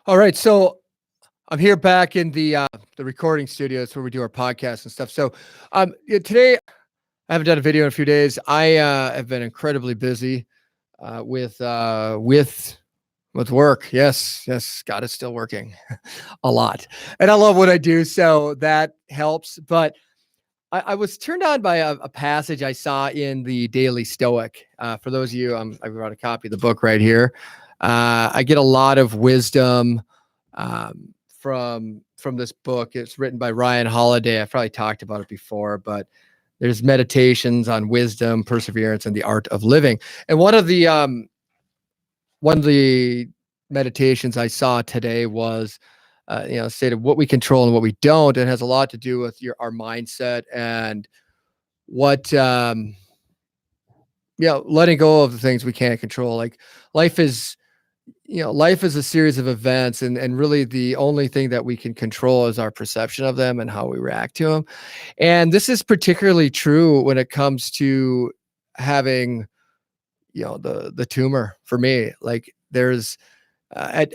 All right, so I'm here back in the recording studio. That's where we do our podcast and stuff. So, today I haven't done a video in a few days. I have been incredibly busy with work. Yes, God is still working a lot, and I love what I do, so that helps. But I was turned on by a passage I saw in the Daily Stoic. For those of you, I brought a copy of the book right here. I get a lot of wisdom from this book. It's written by Ryan Holiday. I've probably talked about it before, but there's meditations on wisdom, perseverance, and the art of living. And one of the meditations I saw today was, stated what we control and what we don't, and it has a lot to do with our mindset and what, letting go of the things we can't control. Like life is, life is a series of events, and really the only thing that we can control is our perception of them and how we react to them. And this is particularly true when it comes to having, the tumor for me. Like there's at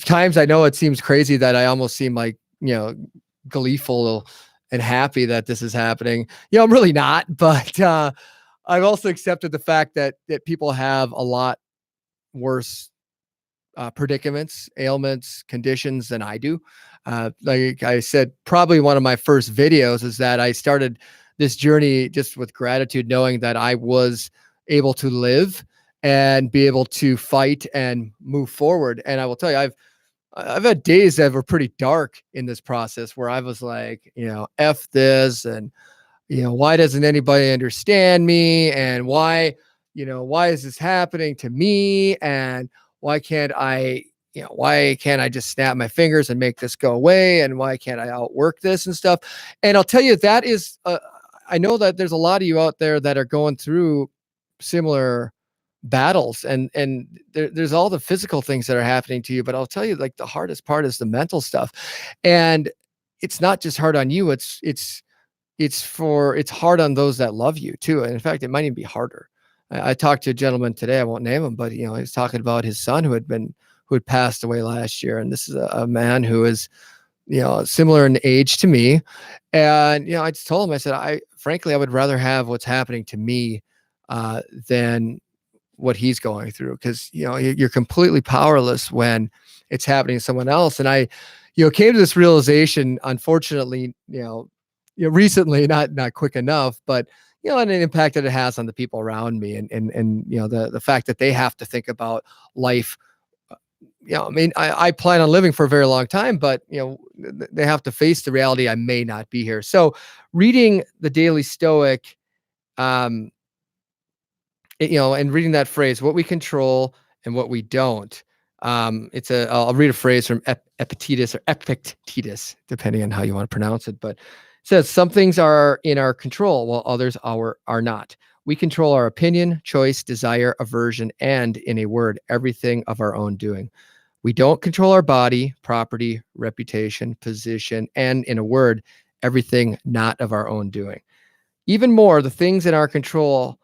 times I know it seems crazy that I almost seem like, gleeful and happy that this is happening. I'm really not, but I've also accepted the fact that people have a lot worse predicaments, ailments, conditions than I do. Like I said, probably one of my first videos is that I started this journey just with gratitude, knowing that I was able to live and be able to fight and move forward. And I will tell you, I've had days that were pretty dark in this process where I was like, F this, and why doesn't anybody understand me? And why is this happening to me? And why can't I just snap my fingers and make this go away? And why can't I outwork this and stuff? And I'll tell you, that is, I know that there's a lot of you out there that are going through similar battles, and there's all the physical things that are happening to you, but I'll tell you, like, the hardest part is the mental stuff. And it's not just hard on you, it's hard on those that love you too. And in fact, it might even be harder. I talked to a gentleman today, I won't name him, but he was talking about his son who had passed away last year. And this is a man who is, similar in age to me. And, I just told him, I said, frankly, I would rather have what's happening to me than what he's going through. Cause you're completely powerless when it's happening to someone else. And I, came to this realization, unfortunately, recently, not quick enough, but and an impact that it has on the people around me, and the fact that they have to think about life. I mean, I plan on living for a very long time, but they have to face the reality I may not be here. So reading the Daily Stoic, and reading that phrase, what we control and what we don't. I'll read a phrase from Epictetus, or Epictetus, depending on how you want to pronounce it, but it says, some things are in our control while others are not. We control our opinion, choice, desire, aversion, and, in a word, everything of our own doing. We don't control our body, property, reputation, position, and, in a word, everything not of our own doing. Even more, the things in our control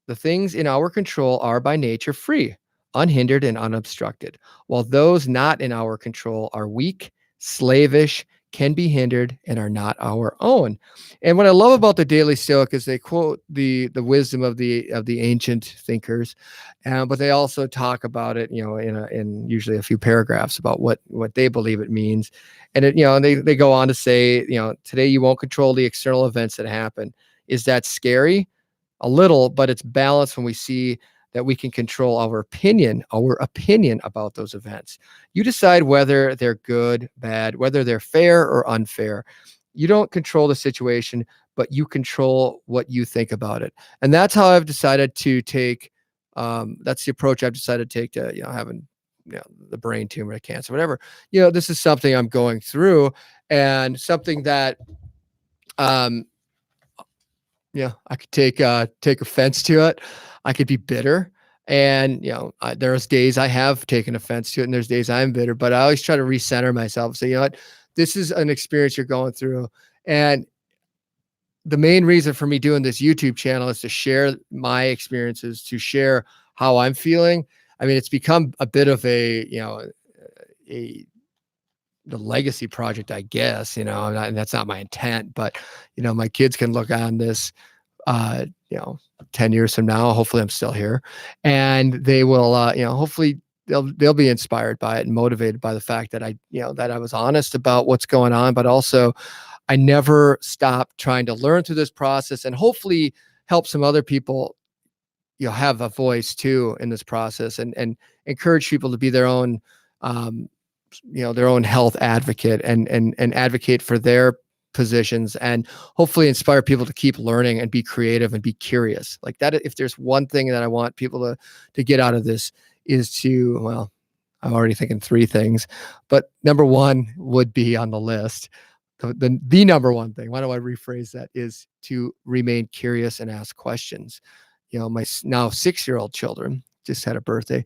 are by nature free, unhindered, and unobstructed, while those not in our control are weak, slavish, can be hindered, and are not our own. And what I love about the Daily Stoic is they quote the wisdom of the ancient thinkers, but they also talk about it, in usually a few paragraphs about what they believe it means. And they go on to say, today you won't control the external events that happen. Is that scary? A little, but it's balanced when we see that we can control our opinion about those events. You decide whether they're good, bad, whether they're fair or unfair. You don't control the situation, but you control what you think about it. And that's how I've decided to take, that's the approach I've decided to take to, having, the brain tumor, cancer, whatever. This is something I'm going through, and something that, I could take offense to it. I could be bitter, and there's days I have taken offense to it, and there's days I'm bitter. But I always try to recenter myself and say, you know what, this is an experience you're going through, and the main reason for me doing this YouTube channel is to share my experiences, to share how I'm feeling. I mean, it's become a bit of a, a the legacy project, I guess, and that's not my intent, but my kids can look on this, uh, you know, 10 years from now, hopefully I'm still here, and they will, hopefully they'll be inspired by it and motivated by the fact that that I was honest about what's going on, but also I never stopped trying to learn through this process and hopefully help some other people, have a voice too in this process, and encourage people to be their own, um, their own health advocate, and advocate for their positions, and hopefully inspire people to keep learning and be creative and be curious like that. If there's one thing that I want people to get out of this is to, well, I'm already thinking three things, but number one would be on the list. The number one thing, why do I rephrase that, is to remain curious and ask questions. My now 6-year-old children just had a birthday.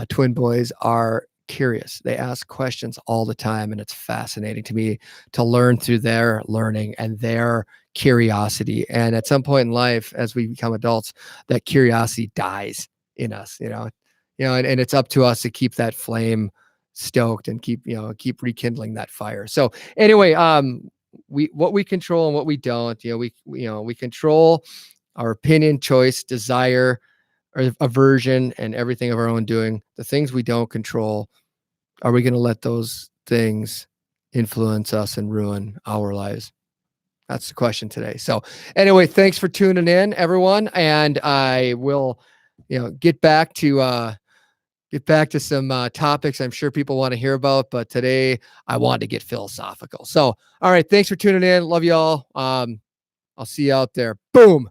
Twin boys are curious. They ask questions all the time, and it's fascinating to me to learn through their learning and their curiosity. And at some point in life, as we become adults, that curiosity dies in us, and it's up to us to keep that flame stoked and keep rekindling that fire. So anyway, what we control and what we don't, we control our opinion, choice, desire, or aversion, and everything of our own doing. The things we don't control, are we going to let those things influence us and ruin our lives? That's the question today. So anyway, thanks for tuning in, everyone. And I will, get back to some topics I'm sure people want to hear about, but today I wanted to get philosophical. So, all right. Thanks for tuning in. Love you all. I'll see you out there. Boom.